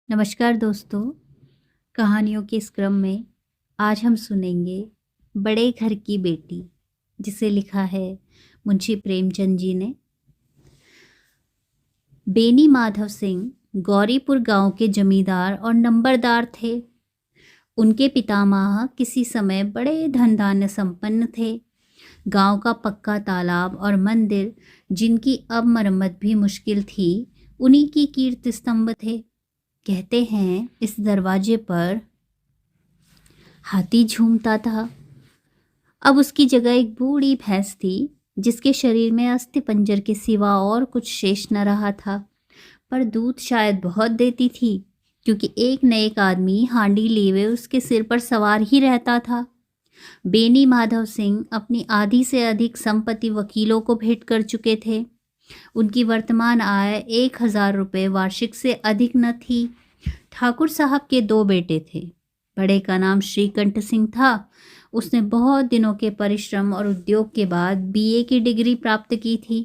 नमस्कार दोस्तों। कहानियों के इस क्रम में आज हम सुनेंगे बड़े घर की बेटी, जिसे लिखा है मुंशी प्रेमचंद जी ने। बेनी माधव सिंह गौरीपुर गांव के जमींदार और नंबरदार थे। उनके पितामह किसी समय बड़े धन धान्य संपन्न थे। गांव का पक्का तालाब और मंदिर, जिनकी अब मरम्मत भी मुश्किल थी, उन्हीं की कीर्ति स्तंभ थे। कहते हैं इस दरवाजे पर हाथी झूमता था। अब उसकी जगह एक बूढ़ी भैंस थी, जिसके शरीर में अस्थि पंजर के सिवा और कुछ शेष न रहा था, पर दूध शायद बहुत देती थी, क्योंकि एक न एक आदमी हांडी लिए उसके सिर पर सवार ही रहता था। बेनी माधव सिंह अपनी आधी से अधिक संपत्ति वकीलों को भेंट कर चुके थे। उनकी वर्तमान आय 1,000 रुपये वार्षिक से अधिक न थी। ठाकुर साहब के 2 बेटे थे। बड़े का नाम श्रीकंठ सिंह था। उसने बहुत दिनों के परिश्रम और उद्योग के बाद बीए की डिग्री प्राप्त की थी।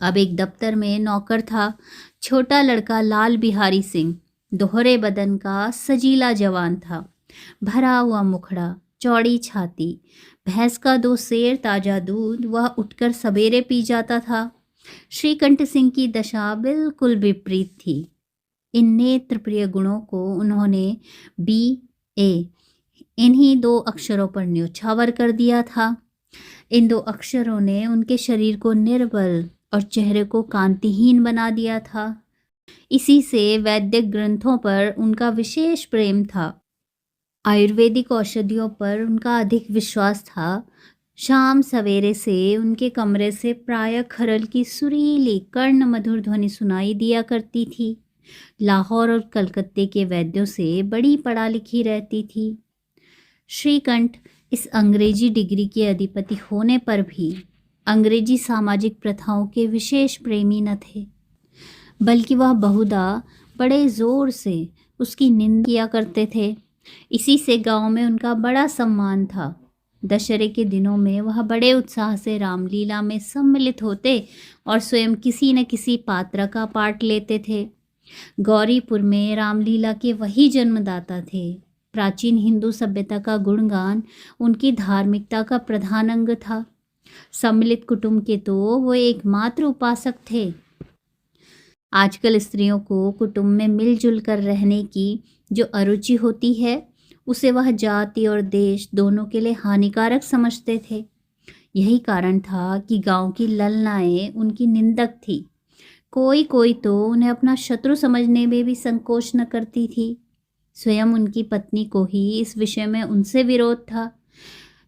अब एक दफ्तर में नौकर था। छोटा लड़का लाल बिहारी सिंह दोहरे बदन का सजीला जवान था। भरा हुआ मुखड़ा, चौड़ी छाती, भैंस का 2 सेर ताजा दूध वह उठकर सवेरे पी जाता था। श्रीकंठ सिंह की दशा बिल्कुल विपरीत थी। इन नेत्र प्रिय गुणों को उन्होंने BA इन्हीं 2 अक्षरों पर न्योछावर कर दिया था। इन 2 अक्षरों ने उनके शरीर को निर्बल और चेहरे को कांतिहीन बना दिया था। इसी से वैदिक ग्रंथों पर उनका विशेष प्रेम था। आयुर्वेदिक औषधियों पर उनका अधिक विश्वास था। शाम सवेरे से उनके कमरे से प्रायः खरल की सुरीली कर्ण मधुर ध्वनि सुनाई दिया करती थी। लाहौर और कलकत्ते के वैद्यों से बड़ी पढ़ा लिखी रहती थी। श्रीकंठ इस अंग्रेजी डिग्री के अधिपति होने पर भी अंग्रेजी सामाजिक प्रथाओं के विशेष प्रेमी न थे, बल्कि वह बहुधा बड़े जोर से उसकी निंदा किया करते थे। इसी से गांव में उनका बड़ा सम्मान था। दशहरे के दिनों में वह बड़े उत्साह से रामलीला में सम्मिलित होते और स्वयं किसी न किसी पात्र का पाठ लेते थे। गौरीपुर में रामलीला के वही जन्मदाता थे। प्राचीन हिंदू सभ्यता का गुणगान उनकी धार्मिकता का प्रधान अंग था। सम्मिलित कुटुंब के तो वो एकमात्र उपासक थे। आजकल स्त्रियों को कुटुंब में मिलजुल कर रहने की जो अरुचि होती है, उसे वह जाति और देश दोनों के लिए हानिकारक समझते थे। यही कारण था कि गांव की ललनाएं उनकी निंदक थी। कोई कोई तो उन्हें अपना शत्रु समझने में भी संकोच न करती थी। स्वयं उनकी पत्नी को ही इस विषय में उनसे विरोध था।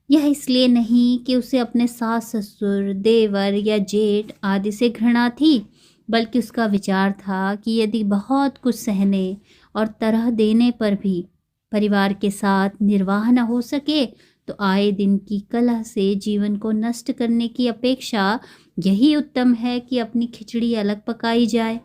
यह इसलिए नहीं कि उसे अपने सास ससुर, देवर या जेठ आदि से घृणा थी, बल्कि उसका विचार था कि यदि बहुत कुछ सहने और तरह देने पर भी परिवार के साथ निर्वाह न हो सके, तो आए दिन की कलह से जीवन को नष्ट करने की अपेक्षा यही उत्तम है कि अपनी खिचड़ी अलग पकाई जाए।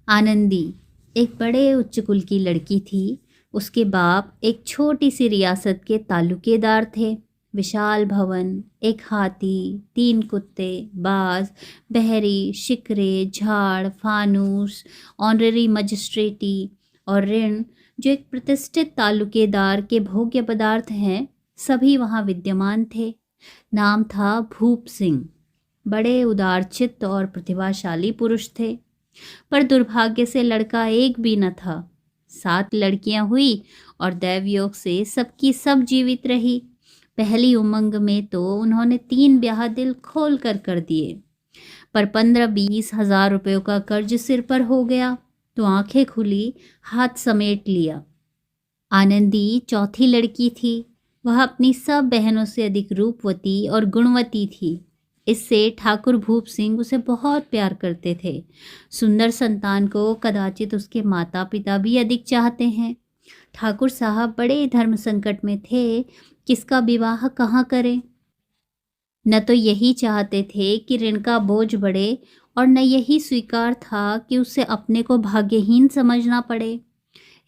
आनंदी एक बड़े उच्च कुल की लड़की थी। उसके बाप एक छोटी सी रियासत के तालुकेदार थे। विशाल भवन, एक हाथी, 3 कुत्ते, बाज, बहरी, शिकरे, झाड़, फानूस, ऑनररी मजिस्ट्रेटी और ऋण, जो एक प्रतिष्ठित तालुकेदार के भोग्य पदार्थ हैं, सभी वहाँ विद्यमान थे। नाम था भूप सिंह। बड़े उदारचित्त और प्रतिभाशाली पुरुष थे, पर दुर्भाग्य से लड़का एक भी न था। 7 लड़कियां हुई और दैवयोग से सबकी सब जीवित रही। पहली उमंग में तो उन्होंने 3 ब्याह दिल खोल कर दिए, पर 15-20 हजार रुपयों का कर्ज सिर पर हो गया तो आंखें खुली, हाथ समेट लिया। आनंदी चौथी लड़की थी। वह अपनी सब बहनों से अधिक रूपवती और गुणवती थी। इससे ठाकुर भूप सिंह उसे बहुत प्यार करते थे। सुंदर संतान को कदाचित उसके माता पिता भी अधिक चाहते हैं। ठाकुर साहब बड़े धर्म संकट में थे, किसका विवाह कहाँ करें। न तो यही चाहते थे कि ऋण का बोझ बढ़े, और न यही स्वीकार था कि उसे अपने को भाग्यहीन समझना पड़े।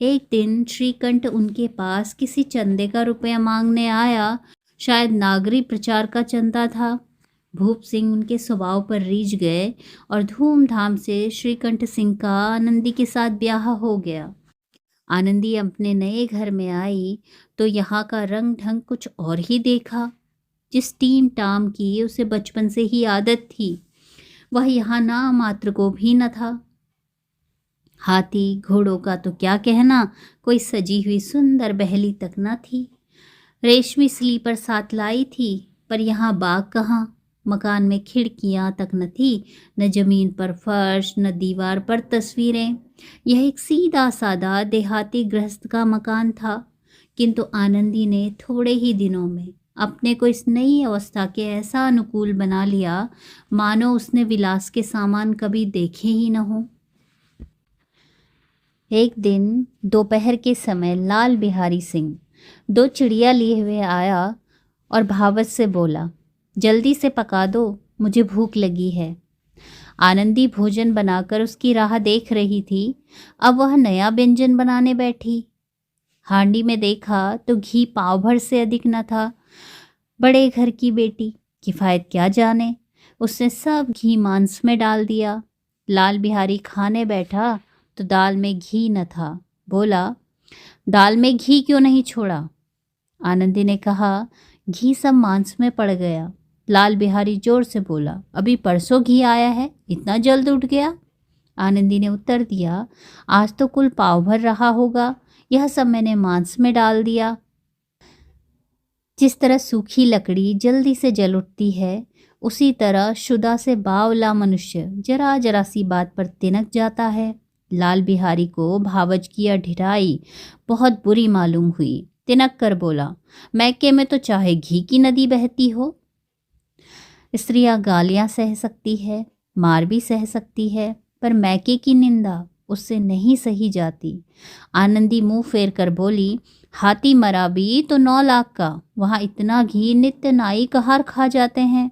एक दिन श्रीकंठ उनके पास किसी चंदे का रुपया मांगने आया। शायद नागरी प्रचार का चंदा था। भूप सिंह उनके स्वभाव पर रीझ गए और धूमधाम से श्रीकंठ सिंह का आनंदी के साथ ब्याह हो गया। आनंदी अपने नए घर में आई तो यहाँ का रंग ढंग कुछ और ही देखा। जिस टीम टाम की उसे बचपन से ही आदत थी, वह यहाँ नाम मात्र को भी न था। हाथी घोड़ों का तो क्या कहना, कोई सजी हुई सुंदर बहली तक न थी। रेशमी स्लीपर साथ लाई थी, पर यहाँ बाग कहाँ। मकान में खिड़कियाँ तक न थी, न जमीन पर फर्श, न दीवार पर तस्वीरें। यह एक सीधा सादा देहाती गृहस्थ का मकान था, किंतु आनंदी ने थोड़े ही दिनों में अपने को इस नई अवस्था के ऐसा अनुकूल बना लिया मानो उसने विलास के सामान कभी देखे ही न हो। एक दिन दोपहर के समय लाल बिहारी सिंह 2 चिड़िया लिए हुए आया और भावत से बोला, जल्दी से पका दो, मुझे भूख लगी है। आनंदी भोजन बनाकर उसकी राह देख रही थी। अब वह नया व्यंजन बनाने बैठी। हांडी में देखा तो घी पाव भर से अधिक न था। बड़े घर की बेटी किफ़ायत क्या जाने, उसने सब घी मांस में डाल दिया। लाल बिहारी खाने बैठा तो दाल में घी न था। बोला, दाल में घी क्यों नहीं छोड़ा? आनंदी ने कहा, घी सब मांस में पड़ गया। लाल बिहारी जोर से बोला, अभी परसों घी आया है, इतना जल्द उठ गया? आनंदी ने उत्तर दिया, आज तो कुल पाव भर रहा होगा, यह सब मैंने मांस में डाल दिया। जिस तरह सूखी लकड़ी जल्दी से जल उठती है, उसी तरह शुदा से बावला मनुष्य जरा जरा सी बात पर तिनक जाता है। लाल बिहारी को भावज की यह ढिठाई बहुत बुरी मालूम हुई। तिनक कर बोला, मैके में तो चाहे घी की नदी बहती हो। स्त्रियां गालियां सह सकती है, मार भी सह सकती है, पर मैके की निंदा उससे नहीं सही जाती। आनंदी मुंह फेर कर बोली, हाथी मरा भी तो 9 लाख का, वहाँ इतना घी नित्य नाई कहार खा जाते हैं।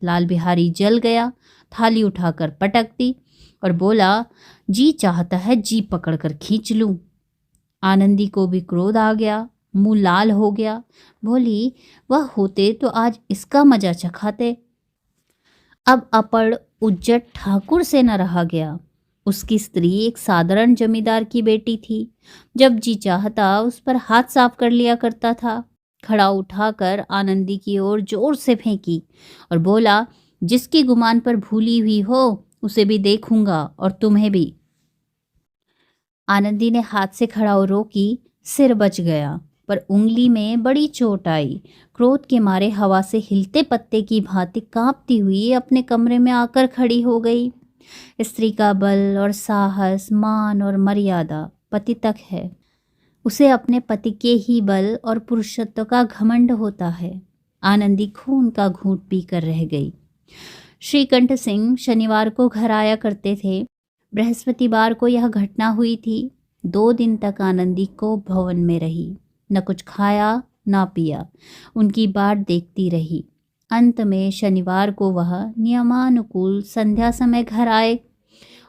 लाल बिहारी जल गया, थाली उठाकर पटक दी और बोला, जी चाहता है जी पकड़कर खींच लूं। आनंदी को भी क्रोध आ गया, मुंह लाल हो गया। बोली, वह होते तो आज इसका मजा चखाते। अब अपड़ उज्जट ठाकुर से न रहा गया। उसकी स्त्री एक साधारण जमींदार की बेटी थी। जब जी चाहता उस पर हाथ साफ कर लिया करता था। खड़ा उठाकर आनंदी की ओर जोर से फेंकी और बोला, जिसकी गुमान पर भूली हुई हो उसे भी देखूंगा और तुम्हें भी। आनंदी ने हाथ से खड़ाऊ रोकी, सिर बच गया, पर उंगली में बड़ी चोट आई। क्रोध के मारे हवा से हिलते पत्ते की भांति कांपती हुई अपने कमरे में आकर खड़ी हो गई। स्त्री का बल और साहस, मान और मर्यादा पति तक है। उसे अपने पति के ही बल और पुरुषत्व का घमंड होता है। आनंदी खून का घूंट पीकर रह गई। श्रीकंठ सिंह शनिवार को घर आया करते थे। बृहस्पतिवार को यह घटना हुई थी। 2 दिन तक आनंदी को भवन में रही, न कुछ खाया न पिया, उनकी बाट देखती रही। अंत में शनिवार को वह नियमानुकूल संध्या समय घर आए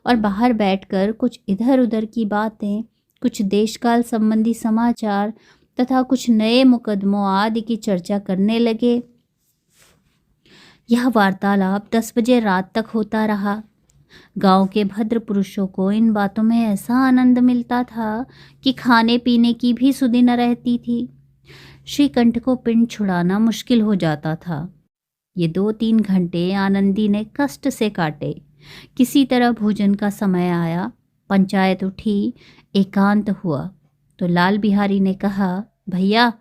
और बाहर बैठकर कुछ इधर उधर की बातें, कुछ देशकाल संबंधी समाचार तथा कुछ नए मुकदमों आदि की चर्चा करने लगे। यह वार्तालाप 10 बजे रात तक होता रहा। गांव के भद्र पुरुषों को इन बातों में ऐसा आनंद मिलता था कि खाने पीने की भी सुधि न रहती थी। श्रीकंठ को पिंड छुड़ाना मुश्किल हो जाता था। ये 2-3 घंटे आनंदी ने कष्ट से काटे। किसी तरह भोजन का समय आया, पंचायत उठी, एकांत हुआ तो लाल बिहारी ने कहा, भैया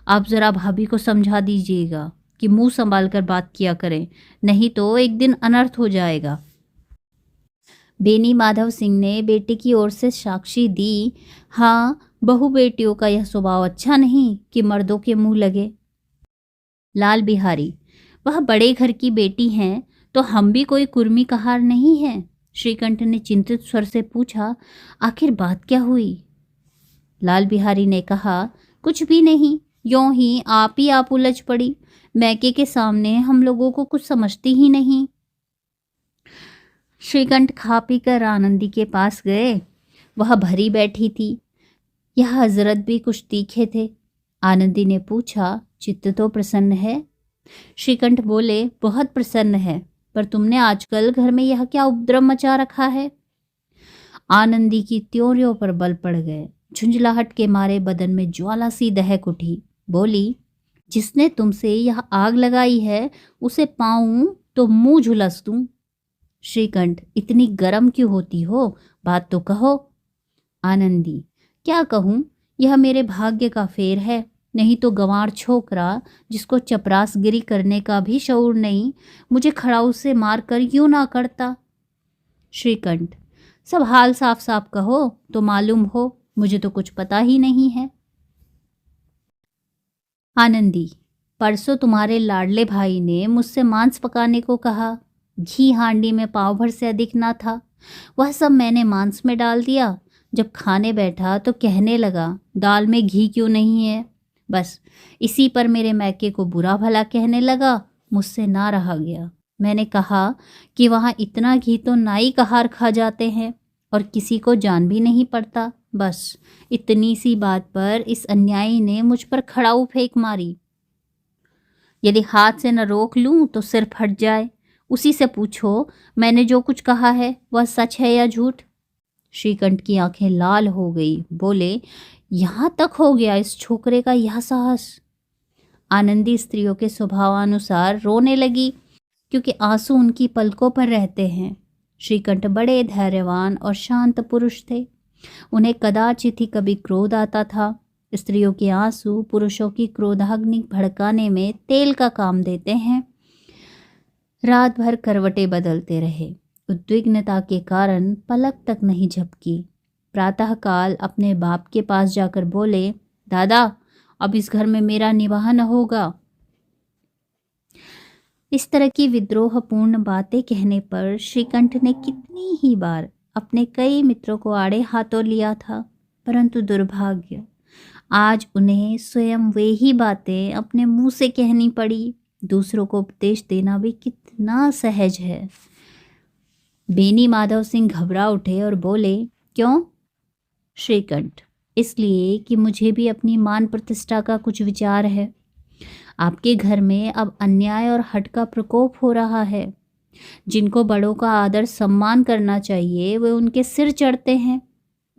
आप ज़रा भाभी को समझा दीजिएगा कि मुंह संभाल कर बात किया करें, नहीं तो एक दिन अनर्थ हो जाएगा। बेनी माधव सिंह ने बेटे की ओर से साक्षी दी, हाँ बहू बेटियों का यह स्वभाव अच्छा नहीं कि मर्दों के मुंह लगे। लाल बिहारी, वह बड़े घर की बेटी हैं तो हम भी कोई कुर्मी कहार नहीं हैं। श्रीकंठ ने चिंतित स्वर से पूछा, आखिर बात क्या हुई? लाल बिहारी ने कहा, कुछ भी नहीं, यों ही आप उलझ पड़ी। मैके के सामने हम लोगों को कुछ समझती ही नहीं। श्रीकंठ खा पी कर आनंदी के पास गए। वह भरी बैठी थी। यह हजरत भी कुछ तीखे थे। आनंदी ने पूछा, चित्त तो प्रसन्न है? श्रीकंठ बोले, बहुत प्रसन्न है, पर तुमने आजकल घर में यह क्या उपद्रव मचा रखा है? आनंदी की त्योरियों पर बल पड़ गए। झुंझलाहट के मारे बदन में ज्वाला सी दहक उठी। बोली, जिसने तुमसे यह आग लगाई है उसे पाऊं तो मुंह झुलस दूं। श्रीकंठ, इतनी गर्म क्यों होती हो? बात तो कहो। आनंदी, क्या कहूं, यह मेरे भाग्य का फेर है। नहीं तो गंवार छोकरा, जिसको चपरासगिरी करने का भी शऊर नहीं, मुझे खड़ाऊ से मार कर यूं ना करता। श्रीकंठ, सब हाल साफ साफ कहो तो मालूम हो, मुझे तो कुछ पता ही नहीं है। आनंदी, परसों तुम्हारे लाडले भाई ने मुझसे मांस पकाने को कहा। घी हांडी में पाव भर से अधिक ना था। वह सब मैंने मांस में डाल दिया। जब खाने बैठा तो कहने लगा, दाल में घी क्यों नहीं है? बस इसी पर मेरे मैके को बुरा भला कहने लगा। मुझसे ना रहा गया। मैंने कहा कि वहाँ इतना घी तो नाई कहार खा जाते हैं और किसी को जान भी नहीं पड़ता। बस इतनी सी बात पर इस अन्यायी ने मुझ पर खड़ाऊ फेंक मारी। यदि हाथ से न रोक लूं तो सिर फट जाए। उसी से पूछो, मैंने जो कुछ कहा है वह सच है या झूठ? श्रीकंठ की आंखें लाल हो गई। बोले, यहाँ तक हो गया इस छोकरे का यह साहस? आनंदी स्त्रियों के स्वभावानुसार रोने लगी, क्योंकि आंसू उनकी पलकों पर रहते हैं। श्रीकंठ बड़े धैर्यवान और शांत पुरुष थे। उन्हें कदाचित ही कभी क्रोध आता था। स्त्रियों के आंसू पुरुषों की क्रोधाग्नि भड़काने में तेल का काम देते हैं। रात भर करवटें बदलते रहे। उद्विग्नता के कारण पलक तक नहीं झपकी। प्रातःकाल अपने बाप के पास जाकर बोले, दादा, अब इस घर में मेरा निवाह न होगा। इस तरह की विद्रोहपूर्ण बातें कहने पर श्रीकंठ ने कितनी ही बार अपने कई मित्रों को आड़े हाथों लिया था, परंतु दुर्भाग्य, आज उन्हें स्वयं वे ही बातें अपने मुंह से कहनी पड़ी। दूसरों को उपदेश देना भी कितना सहज है। बेनी माधव सिंह घबरा उठे और बोले, क्यों? श्रीकंठ, इसलिए कि मुझे भी अपनी मान प्रतिष्ठा का कुछ विचार है। आपके घर में अब अन्याय और हठ का प्रकोप हो रहा है। जिनको बड़ों का आदर सम्मान करना चाहिए वे उनके सिर चढ़ते हैं।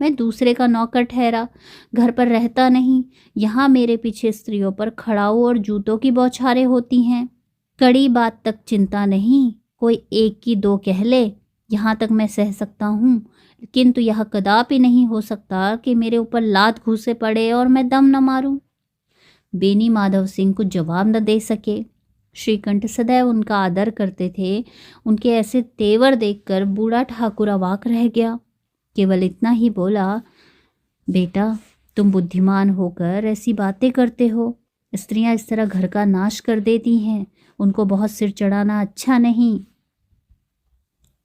मैं दूसरे का नौकर ठहरा, घर पर रहता नहीं। यहाँ मेरे पीछे स्त्रियों पर खड़ाऊ और जूतों की बौछारें होती हैं। कड़ी बात तक चिंता नहीं, कोई एक की दो कह ले, यहाँ तक मैं सह सकता हूँ, किंतु यह कदापि नहीं हो सकता कि मेरे ऊपर लात घूसे पड़े और मैं दम न मारूं। बेनी माधव सिंह कुछ जवाब न दे सके। श्रीकंठ सदैव उनका आदर करते थे। उनके ऐसे तेवर देखकर बूढ़ा ठाकुर अवाक रह गया। केवल इतना ही बोला, बेटा, तुम बुद्धिमान होकर ऐसी बातें करते हो। स्त्रियां इस तरह घर का नाश कर देती हैं। उनको बहुत सिर चढ़ाना अच्छा नहीं।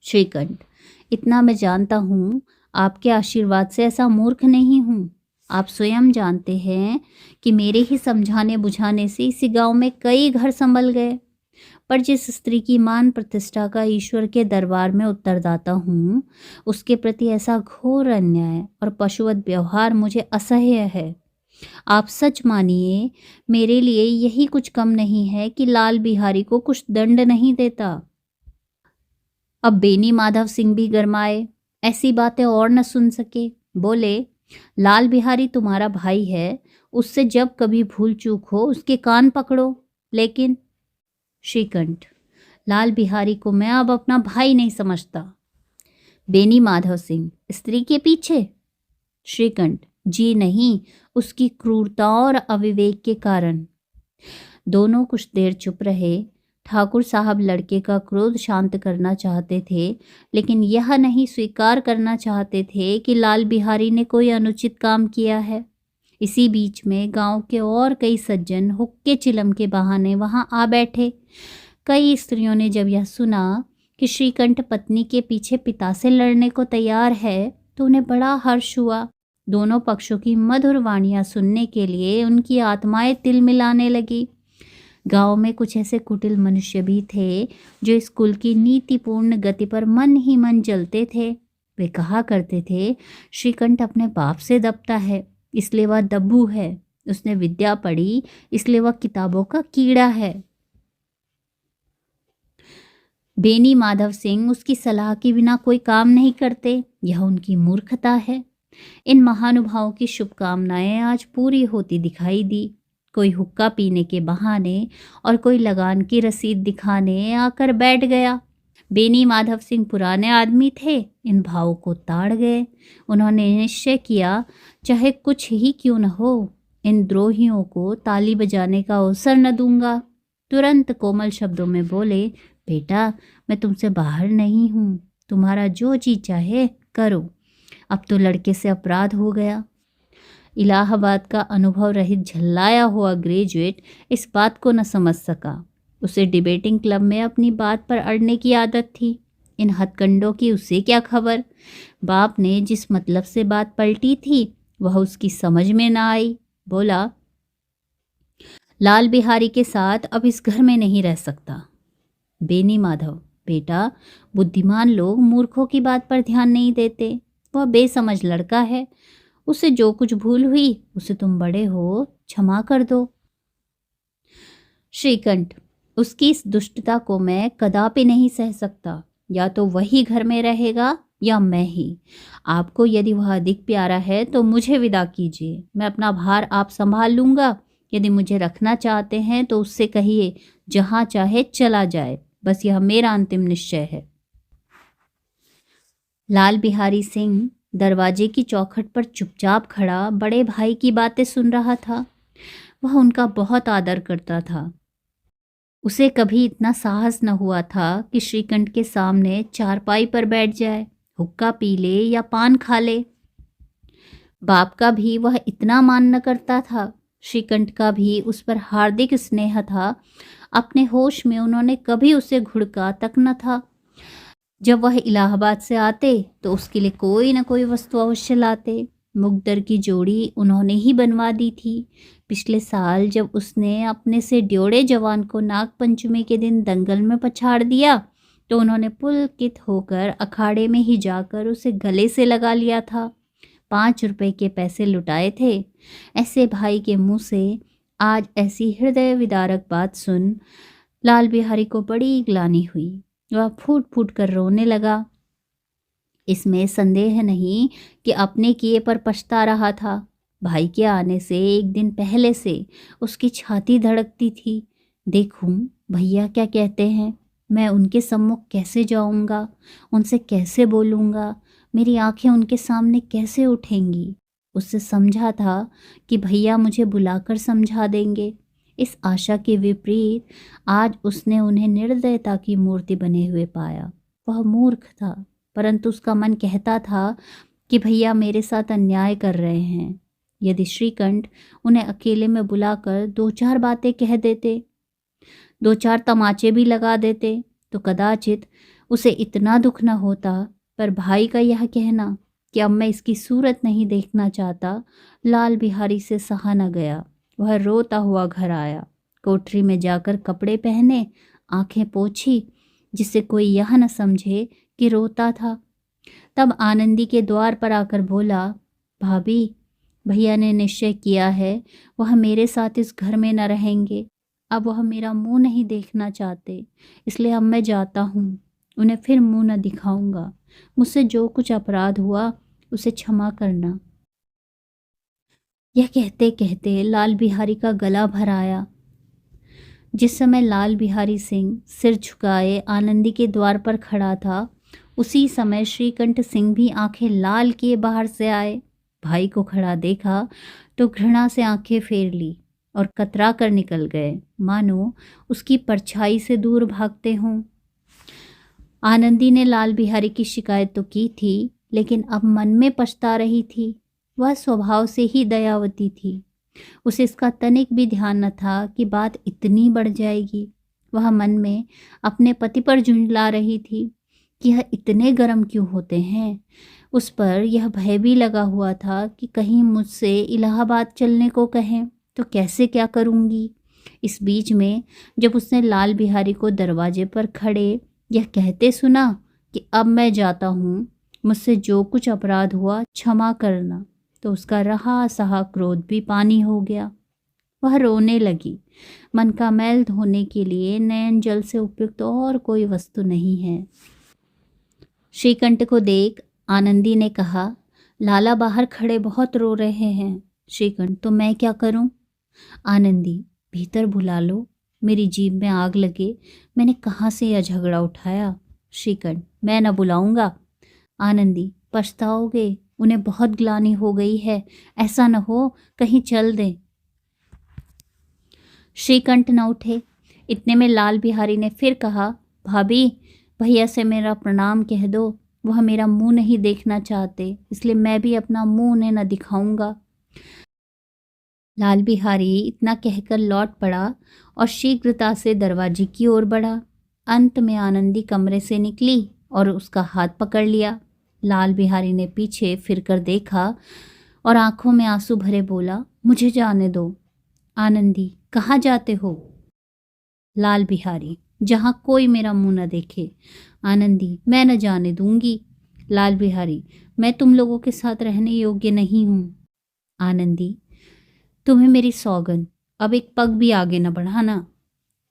श्रीकंठ, इतना मैं जानता हूँ, आपके आशीर्वाद से ऐसा मूर्ख नहीं हूँ। आप स्वयं जानते हैं कि मेरे ही समझाने बुझाने से इसी गांव में कई घर संभल गए। पर जिस स्त्री की मान प्रतिष्ठा का ईश्वर के दरबार में उत्तरदाता हूँ, उसके प्रति ऐसा घोर अन्याय और पशुवत व्यवहार मुझे असह्य है। आप सच मानिए, मेरे लिए यही कुछ कम नहीं है कि लाल बिहारी को कुछ दंड नहीं देता। अब बेनी माधव सिंह भी गरमाए, ऐसी बातें और न सुन सके। बोले, लाल बिहारी तुम्हारा भाई है, उससे जब कभी भूल चूक हो उसके कान पकड़ो। लेकिन श्रीकंठ, लाल बिहारी को मैं अब अपना भाई नहीं समझता। बेनी माधव सिंह, स्त्री के पीछे? श्रीकंठ, जी नहीं, उसकी क्रूरता और अविवेक के कारण। दोनों कुछ देर चुप रहे। ठाकुर साहब लड़के का क्रोध शांत करना चाहते थे, लेकिन यह नहीं स्वीकार करना चाहते थे कि लाल बिहारी ने कोई अनुचित काम किया है। इसी बीच में गांव के और कई सज्जन हुक्के चिलम के बहाने वहां आ बैठे। कई स्त्रियों ने जब यह सुना कि श्रीकंठ पत्नी के पीछे पिता से लड़ने को तैयार है, तो उन्हें बड़ा हर्ष हुआ। दोनों पक्षों की मधुर वाणियां सुनने के लिए उनकी आत्माएं तिल मिलाने लगी। गांव में कुछ ऐसे कुटिल मनुष्य भी थे जो इस कुल की नीतिपूर्ण गति पर मन ही मन जलते थे। वे कहा करते थे, श्रीकंठ अपने बाप से दबता है, इसलिए वह दब्बू है। उसने विद्या पढ़ी, इसलिए वह किताबों का कीड़ा है। बेनी माधव सिंह उसकी सलाह के बिना कोई काम नहीं करते, यह उनकी मूर्खता है। इन महानुभावों की शुभकामनाएं आज पूरी होती दिखाई दी। कोई हुक्का पीने के बहाने और कोई लगान की रसीद दिखाने आकर बैठ गया। बेनी माधव सिंह पुराने आदमी थे, इन भावों को ताड़ गए। उन्होंने निश्चय किया, चाहे कुछ ही क्यों न हो, इन द्रोहियों को ताली बजाने का अवसर न दूंगा। तुरंत कोमल शब्दों में बोले, बेटा, मैं तुमसे बाहर नहीं हूँ, तुम्हारा जो जी चाहे करो। अब तो लड़के से अपराध हो गया। इलाहाबाद का अनुभव रहित झल्लाया हुआ ग्रेजुएट इस बात को न समझ सका। उसे डिबेटिंग क्लब में अपनी बात पर अड़ने की आदत थी। इन हथकंडों की उसे क्या खबर। बाप ने जिस मतलब से बात पलटी थी वह उसकी समझ में ना आई। बोला, लाल बिहारी के साथ अब इस घर में नहीं रह सकता। बेनी माधव, बेटा, बुद्धिमान लोग मूर्खों की बात पर ध्यान नहीं देते। वह बेसमझ लड़का है, उसे जो कुछ भूल हुई उसे तुम बड़े हो, क्षमा कर दो। श्रीकंठ, उसकी इस दुष्टता को मैं कदापि नहीं सह सकता। या तो वही घर में रहेगा या मैं ही। आपको यदि वह अधिक प्यारा है तो मुझे विदा कीजिए, मैं अपना भार आप संभाल लूँगा। यदि मुझे रखना चाहते हैं तो उससे कहिए जहाँ चाहे चला जाए, बस यह मेरा अंतिम निश्चय है। लाल बिहारी सिंह दरवाजे की चौखट पर चुपचाप खड़ा बड़े भाई की बातें सुन रहा था। वह उनका बहुत आदर करता था। उसे कभी इतना साहस न हुआ था कि श्रीकंठ के सामने चारपाई पर बैठ जाए, हुक्का पी ले या पान खा ले। बाप का भी वह इतना मान न करता था। श्रीकंठ का भी उस पर हार्दिक स्नेह था। अपने होश में उन्होंने कभी उसे घुड़का तक न था। जब वह इलाहाबाद से आते तो उसके लिए कोई न कोई वस्तु अवश्य लाते। मुकद्दर की जोड़ी उन्होंने ही बनवा दी थी। पिछले साल जब उसने अपने से ड्योढ़े जवान को नाग पंचमी के दिन दंगल में पछाड़ दिया तो उन्होंने पुलकित होकर अखाड़े में ही जाकर उसे गले से लगा लिया था। 5 रुपए के पैसे लुटाए थे। ऐसे भाई के मुंह से आज ऐसी हृदय विदारक बात सुन लाल बिहारी को बड़ी ग्लानि हुई। वह फूट फूट कर रोने लगा। इसमें संदेह नहीं कि अपने किए पर पछता रहा था। भाई के आने से एक दिन पहले से उसकी छाती धड़कती थी। देखूं भैया क्या कहते हैं, मैं उनके सम्मुख कैसे जाऊंगा, उनसे कैसे बोलूंगा, मेरी आंखें उनके सामने कैसे उठेंगी। उससे समझा था कि भैया मुझे बुलाकर समझा देंगे। इस आशा के विपरीत आज उसने उन्हें निर्दयता की मूर्ति बने हुए पाया। वह मूर्ख था, परंतु उसका मन कहता था कि भैया मेरे साथ अन्याय कर रहे हैं। यदि श्रीकंठ उन्हें अकेले में बुलाकर 2-4 बातें कह देते, 2-4 तमाचे भी लगा देते तो कदाचित उसे इतना दुख न होता। पर भाई का यह कहना कि अब मैं इसकी सूरत नहीं देखना चाहता, लाल बिहारी से सहा न गया। वह रोता हुआ घर आया। कोठरी में जाकर कपड़े पहने, आंखें पोंछी, जिससे कोई यह न समझे कि रोता था। तब आनंदी के द्वार पर आकर बोला, भाभी, भैया ने निश्चय किया है वह मेरे साथ इस घर में न रहेंगे। अब वह मेरा मुंह नहीं देखना चाहते, इसलिए अब मैं जाता हूँ। उन्हें फिर मुंह न दिखाऊंगा। मुझसे जो कुछ अपराध हुआ उसे क्षमा करना। यह कहते कहते लाल बिहारी का गला भर आया। जिस समय लाल बिहारी सिंह सिर झुकाए आनंदी के द्वार पर खड़ा था, उसी समय श्रीकंठ सिंह भी आंखें लाल किए बाहर से आए। भाई को खड़ा देखा तो घृणा से आंखें फेर ली और कतरा कर निकल गए, मानो उसकी परछाई से दूर भागते हों। आनंदी ने लाल बिहारी की शिकायत तो की थी, लेकिन अब मन में पछता रही थी। वह स्वभाव से ही दयावती थी। उसे इसका तनिक भी ध्यान न था कि बात इतनी बढ़ जाएगी। वह मन में अपने पति पर झुंझला रही थी कि यह इतने गर्म क्यों होते हैं। उस पर यह भय भी लगा हुआ था कि कहीं मुझसे इलाहाबाद चलने को कहें तो कैसे क्या करूंगी। इस बीच में जब उसने लाल बिहारी को दरवाजे पर खड़े यह कहते सुना कि अब मैं जाता हूँ, मुझसे जो कुछ अपराध हुआ क्षमा करना, तो उसका रहा सहा क्रोध भी पानी हो गया। वह रोने लगी। मन का मैल धोने के लिए नयन जल से उपयुक्त और कोई वस्तु नहीं है। श्रीकंठ को देख आनंदी ने कहा, लाला बाहर खड़े बहुत रो रहे हैं। श्रीकंठ, तो मैं क्या करूं? आनंदी, भीतर बुला लो, मेरी जीभ में आग लगे, मैंने कहाँ से यह झगड़ा उठाया। श्रीकंठ, मैं न बुलाऊंगा। आनंदी, पछताओगे, उन्हें बहुत ग्लानि हो गई है, ऐसा न हो कहीं चल दें। श्रीकंठ न उठे। इतने में लाल बिहारी ने फिर कहा, भाभी, भैया से मेरा प्रणाम कह दो, वह मेरा मुंह नहीं देखना चाहते, इसलिए मैं भी अपना मुंह उन्हें न दिखाऊंगा। लाल बिहारी इतना कहकर लौट पड़ा और शीघ्रता से दरवाजे की ओर बढ़ा। अंत में आनंदी कमरे से निकली और उसका हाथ पकड़ लिया। लाल बिहारी ने पीछे फिरकर देखा और आंखों में आंसू भरे बोला, मुझे जाने दो। आनंदी, कहाँ जाते हो? लाल बिहारी, जहाँ कोई मेरा मुंह न देखे। आनंदी, मैं न जाने दूंगी। लाल बिहारी, मैं तुम लोगों के साथ रहने योग्य नहीं हूँ। आनंदी, तुम्हें मेरी सौगंध, अब एक पग भी आगे न बढ़ाना।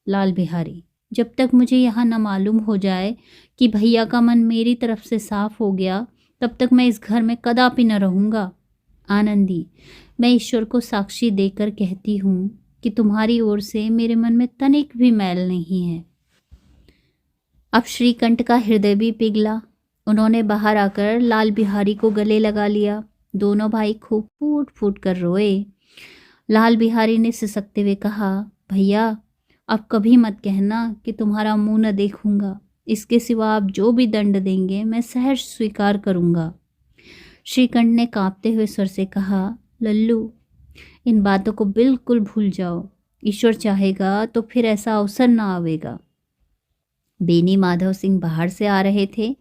लाल बिहारी, जब तक मुझे यहाँ न मालूम हो जाए कि भैया का मन मेरी तरफ से साफ हो गया, तब तक मैं इस घर में कदापि न रहूँगा। आनंदी, मैं ईश्वर को साक्षी देकर कहती हूँ कि तुम्हारी ओर से मेरे मन में तनिक भी मैल नहीं है। अब श्रीकंठ का हृदय भी पिघला। उन्होंने बाहर आकर लाल बिहारी को गले लगा लिया। दोनों भाई खूब फूट फूट कर रोए। लाल बिहारी ने सिसकते हुए कहा, भैया, अब कभी मत कहना कि तुम्हारा मुंह न देखूंगा। इसके सिवा आप जो भी दंड देंगे मैं सहर्ष स्वीकार करूंगा। श्रीकंठ ने कांपते हुए स्वर से कहा, लल्लू, इन बातों को बिल्कुल भूल जाओ। ईश्वर चाहेगा तो फिर ऐसा अवसर ना आवेगा। बेनी माधव सिंह बाहर से आ रहे थे।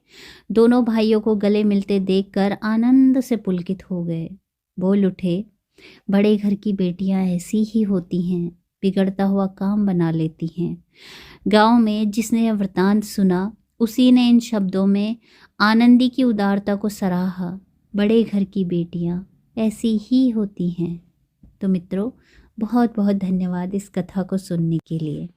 दोनों भाइयों को गले मिलते देखकर आनंद से पुलकित हो गए। बोल उठे, बड़े घर की बेटियां ऐसी ही होती हैं, बिगड़ता हुआ काम बना लेती हैं। गांव में जिसने यह वृतांत सुना, उसी ने इन शब्दों में आनंदी की उदारता को सराहा। बड़े घर की बेटियां ऐसी ही होती हैं। तो मित्रों, बहुत बहुत धन्यवाद इस कथा को सुनने के लिए।